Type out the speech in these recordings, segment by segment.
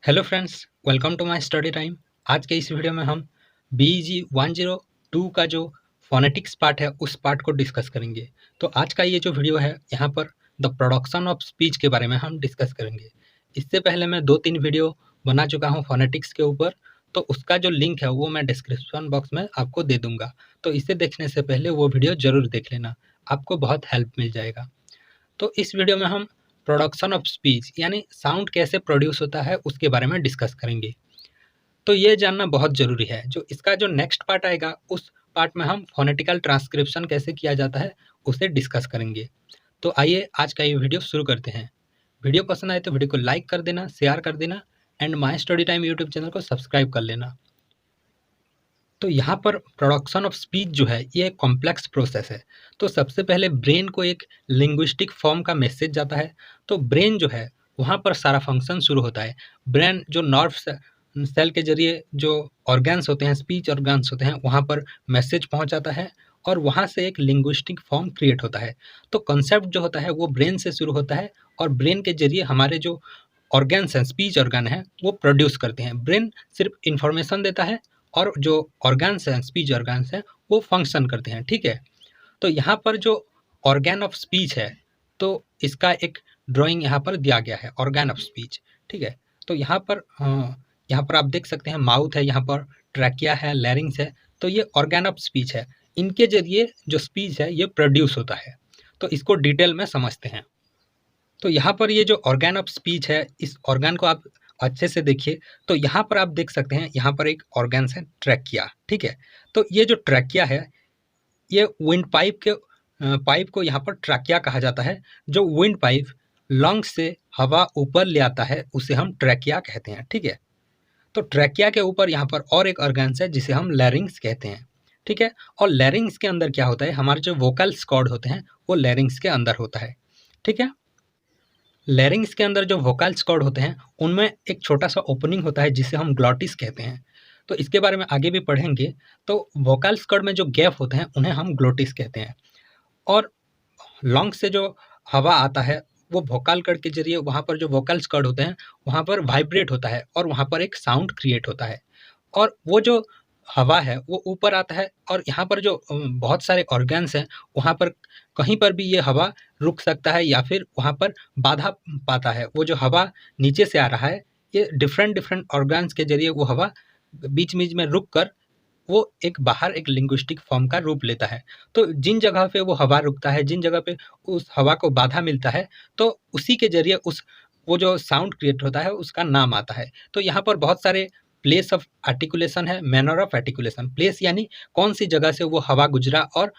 Hello friends, welcome to my study time. आज के इस वीडियो में हम बीईजी 102 का जो फोनेटिक्स पार्ट है उस पार्ट को डिस्कस करेंगे। तो आज का ये जो वीडियो है यहाँ पर द प्रोडक्शन ऑफ स्पीच के बारे में हम डिस्कस करेंगे। इससे पहले मैं 2-3 वीडियो बना चुका हूँ फोनेटिक्स के ऊपर, तो उसका जो लिंक है वो मैं डिस्क्रिप्शन बॉक्स में आपको दे दूँगा। तो इसे देखने से पहले वो वीडियो ज़रूर देख लेना, आपको बहुत हेल्प मिल जाएगा। तो इस वीडियो में हम प्रोडक्शन ऑफ स्पीच यानी साउंड कैसे प्रोड्यूस होता है उसके बारे में डिस्कस करेंगे। तो ये जानना बहुत ज़रूरी है। जो इसका जो नेक्स्ट पार्ट आएगा उस पार्ट में हम फोनेटिकल ट्रांसक्रिप्शन कैसे किया जाता है उसे डिस्कस करेंगे। तो आइए आज का ये वीडियो शुरू करते हैं। वीडियो पसंद आए तो वीडियो को लाइक कर देना, शेयर कर देना and my study time YouTube channel को सब्सक्राइब कर लेना। तो यहाँ पर प्रोडक्शन ऑफ स्पीच जो है ये एक कॉम्प्लेक्स प्रोसेस है। तो सबसे पहले ब्रेन को एक लिंग्विस्टिक फॉर्म का मैसेज जाता है। तो ब्रेन जो है वहाँ पर सारा फंक्शन शुरू होता है। ब्रेन जो नर्व्स सेल के जरिए जो ऑर्गन्स होते हैं, स्पीच ऑर्गन्स होते हैं, वहाँ पर मैसेज पहुँच जाता है और वहाँ से एक लिंग्विस्टिक फॉर्म क्रिएट होता है। तो कॉन्सेप्ट जो होता है वो ब्रेन से शुरू होता है और ब्रेन के जरिए हमारे जो ऑर्गन्स हैं, स्पीच ऑर्गन है, वो प्रोड्यूस करते हैं। ब्रेन सिर्फ इंफॉर्मेशन देता है और जो ऑर्गन्स हैं, स्पीच ऑर्गन्स हैं, वो फंक्शन करते हैं। ठीक है। तो यहाँ पर जो ऑर्गन ऑफ स्पीच है तो इसका एक ड्राइंग यहाँ पर दिया गया है, ऑर्गन ऑफ स्पीच। ठीक है। तो यहाँ पर आप देख सकते हैं माउथ है, यहाँ पर ट्रैकिया है, लैरिंग्स है। तो ये ऑर्गन ऑफ स्पीच है। इनके जरिए जो स्पीच है ये प्रोड्यूस होता है। तो इसको डिटेल में समझते हैं। तो यहाँ पर ये जो ऑर्गन ऑफ स्पीच है, इस ऑर्गन को आप अच्छे से देखिए। तो यहाँ पर आप देख सकते हैं, यहाँ पर एक ऑर्गन्स है ट्रैकिया। ठीक है। तो ये जो ट्रैकिया है ये विंड पाइप के पाइप को यहाँ पर ट्रैकिया कहा जाता है। जो विंड पाइप लंग्स से हवा ऊपर ले आता है उसे हम ट्रैकिया कहते हैं। ठीक है। तो ट्रैकिया के ऊपर यहाँ पर और एक ऑर्गन्स है जिसे हम लैरिंग्स कहते हैं। ठीक है। और लैरिंग्स के अंदर क्या होता है, हमारे जो वोकल कॉर्ड होते हैं वो लैरिंग्स के अंदर होता है। ठीक है। लैरिंग्स के अंदर जो वोकल्स कॉर्ड होते हैं उनमें एक छोटा सा ओपनिंग होता है जिसे हम ग्लॉटिस कहते हैं। तो इसके बारे में आगे भी पढ़ेंगे। तो वोकल्स कॉर्ड में जो गैप होते हैं उन्हें हम ग्लोटिस कहते हैं। और लंग्स से जो हवा आता है वो वोकल कॉर्ड के जरिए वहाँ पर जो वोकल्स कॉर्ड होते हैं वहाँ पर वाइब्रेट होता है और वहाँ पर एक साउंड क्रिएट होता है। और वो जो हवा है वो ऊपर आता है और यहाँ पर जो बहुत सारे ऑर्गन्स हैं वहाँ पर कहीं पर भी ये हवा रुक सकता है या फिर वहाँ पर बाधा पाता है। वो जो हवा नीचे से आ रहा है ये डिफरेंट डिफरेंट ऑर्गन्स के जरिए वो हवा बीच बीच में रुक कर वो एक बाहर एक लिंग्विस्टिक फॉर्म का रूप लेता है। तो जिन जगह पे वो हवा रुकता है, जिन जगह पे उस हवा को बाधा मिलता है, तो उसी के जरिए उस वो जो साउंड क्रिएट होता है उसका नाम आता है। तो यहाँ पर बहुत सारे प्लेस ऑफ आर्टिकुलेशन है, मैनर ऑफ आर्टिकुलेशन। प्लेस यानी कौन सी जगह से वो हवा गुजरा और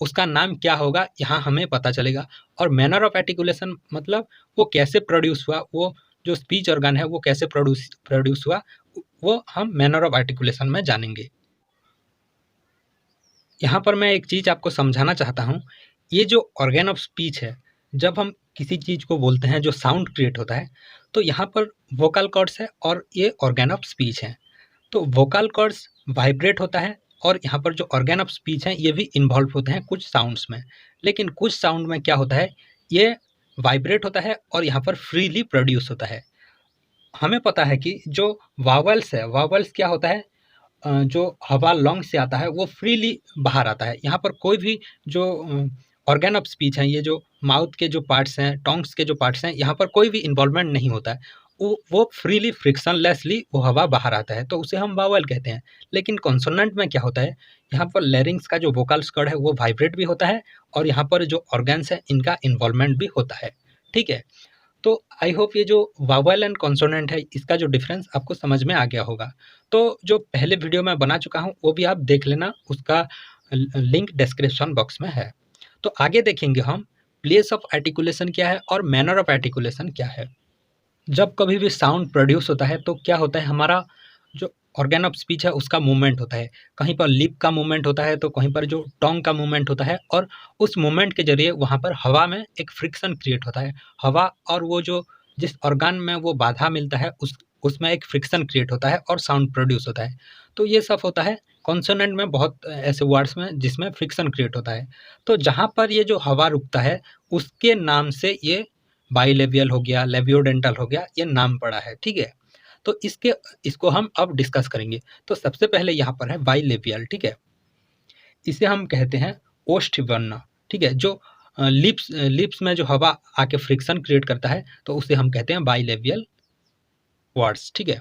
उसका नाम क्या होगा यहाँ हमें पता चलेगा। और मैनर ऑफ आर्टिकुलेशन मतलब वो कैसे प्रोड्यूस हुआ, वो जो स्पीच ऑर्गन है वो कैसे प्रोड्यूस हुआ, वो हम मैनर ऑफ आर्टिकुलेशन में जानेंगे। यहाँ पर मैं एक चीज़ आपको समझाना चाहता हूँ। ये जो ऑर्गन ऑफ स्पीच है, जब हम किसी चीज़ को बोलते हैं जो साउंड क्रिएट होता है, तो यहाँ पर वोकल कॉर्ड्स है और ये ऑर्गन ऑफ स्पीच है। तो वोकल कॉर्ड्स वाइब्रेट होता है और यहाँ पर जो ऑर्गन ऑफ स्पीच है ये भी इन्वॉल्व होते हैं कुछ साउंड्स में। लेकिन कुछ साउंड में क्या होता है, ये वाइब्रेट होता है और यहाँ पर फ्रीली प्रोड्यूस होता है। हमें पता है कि जो वावल्स है, वावल्स क्या होता है, जो हवा लंग से आता है वो फ्रीली बाहर आता है। यहाँ पर कोई भी जो ऑर्गन ऑफ स्पीच हैं, ये जो माउथ के जो पार्ट्स हैं, टोंग्स के जो पार्ट्स हैं, यहाँ पर कोई भी इन्वॉल्वमेंट नहीं होता है। वो फ्रीली फ्रिक्शनलेसली वो हवा बाहर आता है, तो उसे हम वावल कहते हैं। लेकिन कॉन्सोनेंट में क्या होता है, यहाँ पर लैरिंग्स का जो वोकल कॉर्ड है वो वाइब्रेट भी होता है और यहाँ पर जो ऑर्गन्स है इनका इन्वॉल्वमेंट भी होता है। ठीक है। तो आई होप ये जो वावल एंड कॉन्सोनेंट है इसका जो डिफरेंस आपको समझ में आ गया होगा। तो जो पहले वीडियो मैं बना चुका हूँ वो भी आप देख लेना, उसका लिंक डिस्क्रिप्शन बॉक्स में है। तो आगे देखेंगे हम प्लेस ऑफ आर्टिकुलेशन क्या है और मैनर ऑफ आर्टिकुलेशन क्या है। जब कभी भी साउंड प्रोड्यूस होता है तो क्या होता है, हमारा जो ऑर्गन ऑफ स्पीच है उसका मूवमेंट होता है। कहीं पर लिप का मूवमेंट होता है तो कहीं पर जो टोंग का मूवमेंट होता है और उस मूवमेंट के जरिए वहाँ पर हवा में एक फ्रिक्शन क्रिएट होता है। हवा और वो जो जिस ऑर्गन में वो बाधा मिलता है उसमें एक फ्रिक्शन क्रिएट होता है और साउंड प्रोड्यूस होता है। तो ये सब होता है कॉन्सोनेंट में, बहुत ऐसे वर्ड्स में जिसमें फ्रिक्शन क्रिएट होता है। तो जहाँ पर ये जो हवा रुकता है उसके नाम से ये बाइलेबियल हो गया, लेबियोडेंटल हो गया, ये नाम पड़ा है। ठीक है। तो इसको हम अब डिस्कस करेंगे। तो सबसे पहले यहाँ पर है बाइलेबियल, ठीक है। इसे हम कहते हैं ओष्ठ वर्ण, ठीक है। जो लिप्स में जो हवा आके फ्रिक्शन क्रिएट करता है तो उसे हम कहते हैं बाइलेबियल वर्ड्स, ठीक है।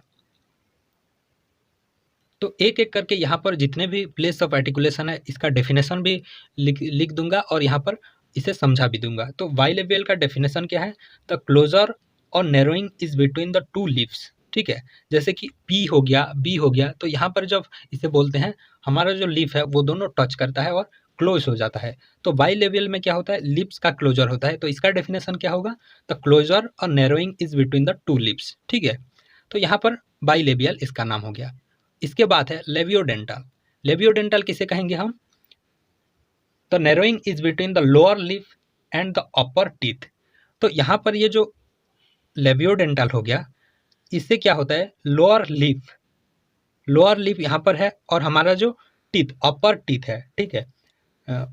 तो एक एक करके यहाँ पर जितने भी प्लेस ऑफ आर्टिकुलेशन है इसका डेफिनेशन भी लिख दूंगा और यहाँ पर इसे समझा भी दूंगा। तो बाइलेबियल का डेफिनेशन क्या है? द क्लोजर और narrowing is between the two lips, ठीक है। जैसे कि पी हो गया, बी हो गया, तो यहाँ पर जब इसे बोलते हैं हमारा जो लिप है वो दोनों टच करता है और क्लोज हो जाता है। तो बाइलेबियल में क्या होता है? लिप्स का क्लोजर होता है। तो इसका डेफिनेशन क्या होगा? द क्लोजर और narrowing is between the two lips, ठीक है। तो यहाँ पर बाइलेबियल इसका नाम हो गया। इसके बाद है लेबियोडेंटल। लेबियोडेंटल किसे कहेंगे हम? The narrowing is between the lower lip and the upper teeth. तो यहाँ पर ये जो लेबियोडेंटल हो गया, इससे क्या होता है? लोअर लिप यहाँ पर है और हमारा जो टीथ अपर टीथ है, ठीक है,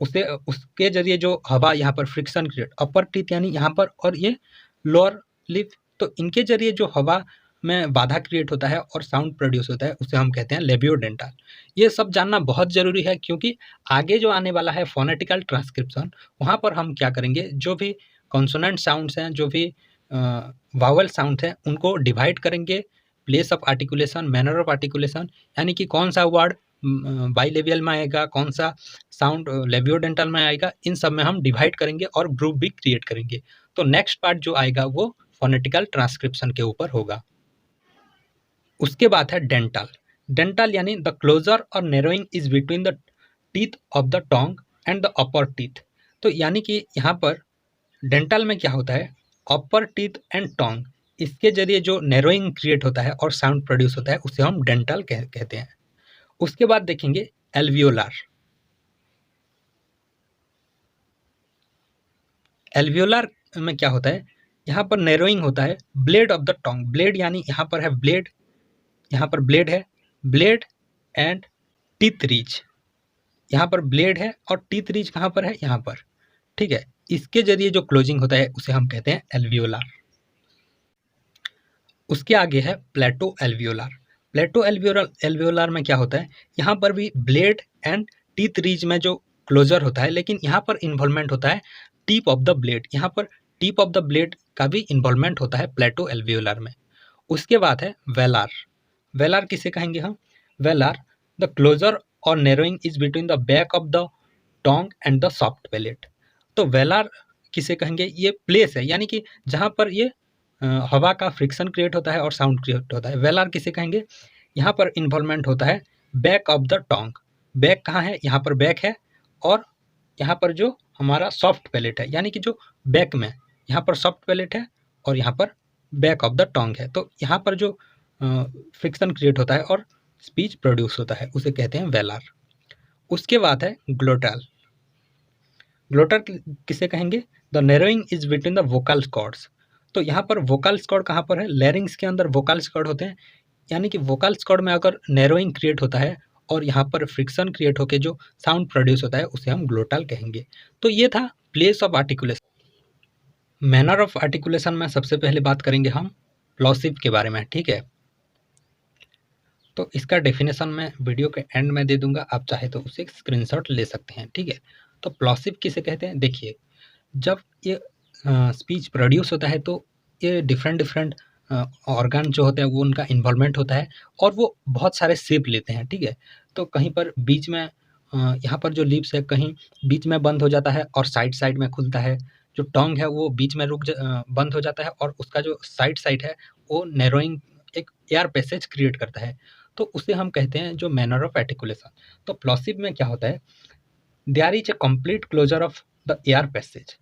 उसके जरिए जो हवा यहाँ पर फ्रिक्शन क्रिएट, अपर टीथ यानी यहाँ पर और ये लोअर लिप, तो इनके जरिए जो हवा में बाधा क्रिएट होता है और साउंड प्रोड्यूस होता है उसे हम कहते हैं लेबियोडेंटल। ये सब जानना बहुत ज़रूरी है क्योंकि आगे जो आने वाला है फोनेटिकल ट्रांसक्रिप्शन, वहाँ पर हम क्या करेंगे, जो भी कॉन्सोनेंट साउंड्स हैं, जो भी वावल साउंड हैं, उनको डिवाइड करेंगे place of articulation, manner of articulation, यानी कि कौन सा वर्ड बाइलेबियल में आएगा, कौन सा साउंड लेबियोडेंटल में आएगा, इन सब में हम डिवाइड करेंगे और ग्रुप भी क्रिएट करेंगे। तो नेक्स्ट पार्ट जो आएगा वो फोनेटिकल ट्रांसक्रिप्शन के ऊपर होगा। उसके बाद है डेंटल यानी द क्लोजर और narrowing is between the teeth of the tongue and the upper teeth. तो यानी कि यहाँ पर डेंटल में क्या होता है? अपर टीथ एंड टोंग, इसके जरिए जो नैरोइंग क्रिएट होता है और साउंड प्रोड्यूस होता है उसे हम डेंटल कहते हैं। उसके बाद देखेंगे एल्वियोलार। एल्वियोलार में क्या होता है? यहाँ पर नैरोइंग होता है blade of the Tong. Blade यानी यहाँ पर है ब्लेड, यहाँ पर ब्लेड है, ब्लेड एंड टीथ रीच, यहाँ पर ब्लेड है और टीथ रीच कहाँ पर है? यहाँ पर, ठीक है। इसके जरिए जो क्लोजिंग होता है उसे हम कहते हैं एल्वियोलार। उसके आगे है प्लेटो एल्वियोलार। प्लेटो एल्वियोलार में क्या होता है? यहाँ पर भी ब्लेड एंड टीथ रीच में जो क्लोजर होता है, लेकिन यहाँ पर इन्वॉल्वमेंट होता है टिप ऑफ द ब्लेड। यहाँ पर टिप ऑफ द ब्लेड का भी इन्वॉल्वमेंट होता है प्लेटो एल्वियोलार में। उसके बाद है वेलार। वेलार किसे कहेंगे हम? वेलार द क्लोजर और narrowing is between the back of the tongue and the soft palate. तो वेलार किसे कहेंगे? ये प्लेस है, यानी कि जहाँ पर ये हवा का फ्रिक्शन क्रिएट होता है और साउंड क्रिएट होता है। वेलार किसे कहेंगे? यहाँ पर इन्वॉल्वमेंट होता है back of the Tong. Back कहाँ है? यहाँ पर बैक है और यहाँ पर जो हमारा सॉफ्ट पैलेट है, यानी कि जो बैक में यहाँ पर सॉफ्ट पैलेट है और यहाँ पर बैक ऑफ द टोंग है। तो यहाँ पर जो फ्रिक्शन क्रिएट होता है और स्पीच प्रोड्यूस होता है उसे कहते हैं वेलार। उसके बाद है ग्लोटल। ग्लोटल किसे कहेंगे? The narrowing is between the vocal cords. तो यहाँ पर वोकल कॉर्ड कहाँ पर है? लैरिंग्स के अंदर वोकल कॉर्ड होते हैं, यानी कि वोकल कॉर्ड में अगर नैरोइंग क्रिएट होता है और यहाँ पर फ्रिक्शन क्रिएट होकर जो साउंड प्रोड्यूस होता है उसे हम ग्लोटल कहेंगे। तो ये था place of articulation. Manner of articulation में सबसे पहले बात करेंगे हम प्लॉसिव के बारे में, ठीक है। तो इसका डेफिनेशन मैं वीडियो के एंड में दे दूंगा, आप चाहे तो उसे स्क्रीनशॉट ले सकते हैं, ठीक है। तो प्लॉसिव किसे कहते हैं? देखिए, जब ये स्पीच प्रोड्यूस होता है तो ये डिफरेंट ऑर्गन जो होते हैं वो उनका इन्वॉल्वमेंट होता है और वो बहुत सारे शेप लेते हैं, ठीक है। तो कहीं पर बीच में यहाँ पर जो लिप्स है कहीं बीच में बंद हो जाता है और साइड में खुलता है। जो टोंग है वो बीच में बंद हो जाता है और उसका जो साइड है वो नैरोइंग एक एयर पैसेज क्रिएट करता है, तो उसे हम कहते हैं जो मैनर ऑफ आर्टिकुलेशन। तो प्लॉसिव में क्या होता है? There is a complete closure of the air passage,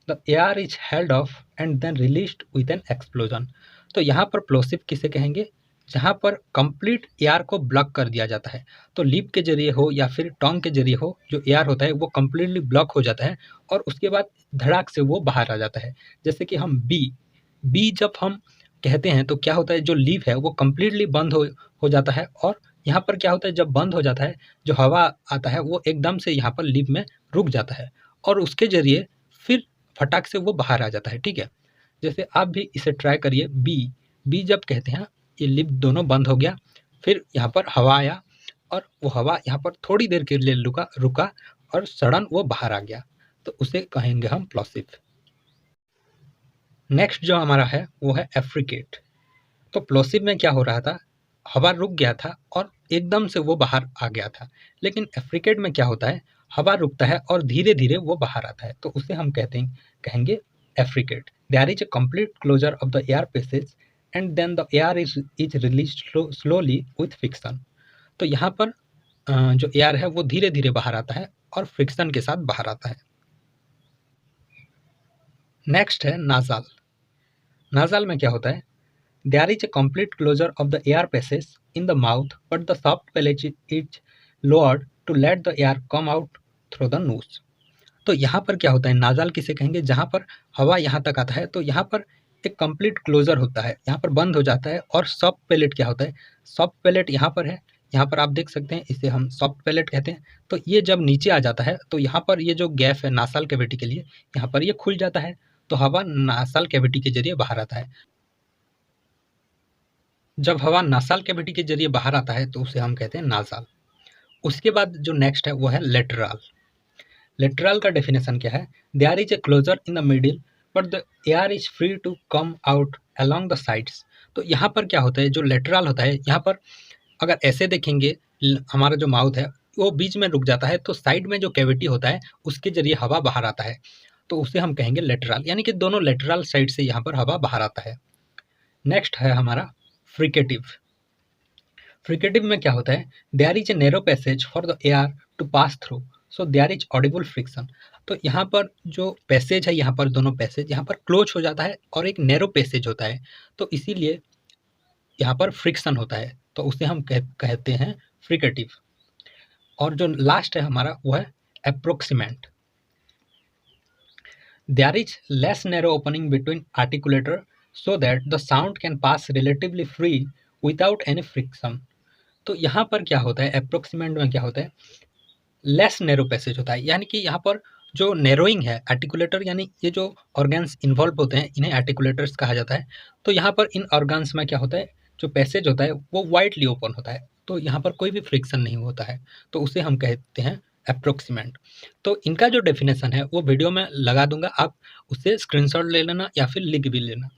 the air is held off and then released with an explosion. तो यहाँ पर प्लॉसिव किसे कहेंगे? जहाँ पर कंप्लीट एयर को ब्लॉक कर दिया जाता है। तो लिप के जरिए हो या फिर टोंग के जरिए हो, जो एयर होता है वो कंप्लीटली ब्लॉक हो जाता है और उसके बाद धड़ाक से वो बाहर आ जाता है। जैसे कि हम बी जब हम कहते हैं तो क्या होता है? जो लिप है वो कंप्लीटली बंद हो जाता है और यहाँ पर क्या होता है? जब बंद हो जाता है, जो हवा आता है वो एकदम से यहाँ पर लिप में रुक जाता है और उसके जरिए फिर फटाक से वो बाहर आ जाता है, ठीक है। जैसे आप भी इसे ट्राई करिए, बी जब कहते हैं ये लिप दोनों बंद हो गया, फिर यहाँ पर हवा आया और वो हवा यहाँ पर थोड़ी देर के लिए रुका और सडन वो बाहर आ गया, तो उसे कहेंगे हम प्लोसिव। नेक्स्ट जो हमारा है वो है एफ्रिकेट। तो प्लोसिव में क्या हो रहा था, हवा रुक गया था और एकदम से वो बाहर आ गया था। लेकिन एफ्रिकेट में क्या होता है, हवा रुकता है और धीरे धीरे वो बाहर आता है, तो उसे हम कहेंगे affricate. There is a complete closure of the air passage and then the air is released slowly with friction. तो यहाँ पर जो एयर है वो धीरे धीरे बाहर आता है और फ्रिक्शन के साथ बाहर आता है। नेक्स्ट है नासाल। नासाल में क्या होता है, there is a complete closure of the air passage in the mouth, but the soft palate is lowered to let the air come out through the nose। तो यहाँ पर क्या होता है, नाजाल किसे कहेंगे, जहाँ पर हवा यहाँ तक आता है तो यहाँ पर एक कंप्लीट क्लोजर होता है, यहाँ पर बंद हो जाता है। और सॉफ्ट पैलेट क्या होता है, सॉफ्ट पैलेट यहाँ पर है, यहाँ पर आप देख सकते हैं, इसे हम सॉफ्ट पैलेट कहते हैं। तो ये जब नीचे आ जाता है तो यहाँ पर ये जो गैप है नासाल कैविटी के लिए, यहाँ पर ये खुल जाता है, तो हवा नासाल कैविटी के जरिए बाहर आता है। जब हवा नासाल कैविटी के जरिए बाहर आता है तो उसे हम कहते हैं नासाल। उसके बाद जो नेक्स्ट है वो है लेटरल। लेटरल का डेफिनेशन क्या है, there is a closure in the middle but the air is free to come out along the sides. तो यहाँ पर क्या होता है, जो लेटरल होता है, यहाँ पर अगर ऐसे देखेंगे हमारा जो माउथ है वो बीच में रुक जाता है, तो साइड में जो कैविटी होता है उसके जरिए हवा बाहर आता है, तो उसे हम कहेंगे लेटरल, यानी कि दोनों लेटरल साइड से यहाँ पर हवा बाहर आता है। नेक्स्ट है हमारा फ्रिकेटिव। फ्रिकेटिव में क्या होता है, there is a narrow passage for the air to pass through, so there is audible friction. तो यहाँ पर जो पैसेज है, यहाँ पर दोनों पैसेज यहाँ पर क्लोज हो जाता है और एक नैरो पैसेज होता है, तो इसीलिए यहाँ पर फ्रिक्शन होता है, तो उसे हम कहते हैं फ्रिकेटिव। और जो लास्ट है हमारा वो है approximant. There is less narrow opening between articulator so that the sound can pass relatively free without any friction। तो यहाँ पर क्या होता है, अप्रोक्सीमेंट में क्या होता है, लेस नैरो पैसेज होता है, यानी कि यहाँ पर जो नैरोइंग है आर्टिकुलेटर, यानी ये जो ऑर्गन्स इन्वॉल्व होते हैं इन्हें आर्टिकुलेटर्स कहा जाता है। तो यहाँ पर इन ऑर्गन्स में क्या होता है, जो पैसेज होता है वो वाइडली ओपन होता है, तो यहाँ पर कोई भी फ्रिक्शन नहीं होता है, तो उसे हम कहते हैं अप्रोक्सीमेंट। तो इनका जो डेफिनेशन है वो वीडियो में लगा दूंगा, आप उससे स्क्रीनशॉट ले लेना या फिर लिख भी लेना।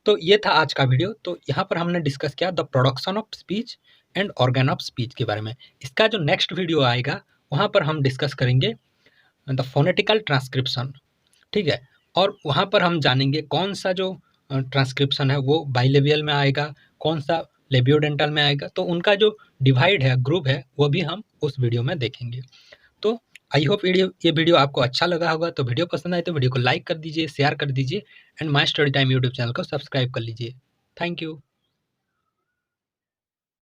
तो ये था आज का वीडियो। तो यहाँ पर हमने डिस्कस किया the production of speech and organ of speech के बारे में। इसका जो नेक्स्ट वीडियो आएगा वहाँ पर हम डिस्कस करेंगे द फोनेटिकल ट्रांसक्रिप्शन, ठीक है। और वहाँ पर हम जानेंगे कौन सा जो ट्रांसक्रिप्शन है वो बाइलेबियल में आएगा, कौन सा लेबियोडेंटल में आएगा, तो उनका जो डिवाइड है, ग्रुप है, वो भी हम उस वीडियो में देखेंगे। तो आई होप ये वीडियो आपको अच्छा लगा होगा। तो वीडियो पसंद आए तो वीडियो को लाइक कर दीजिए, शेयर कर दीजिए and my study time YouTube channel को सब्सक्राइब कर लीजिए। Thank you.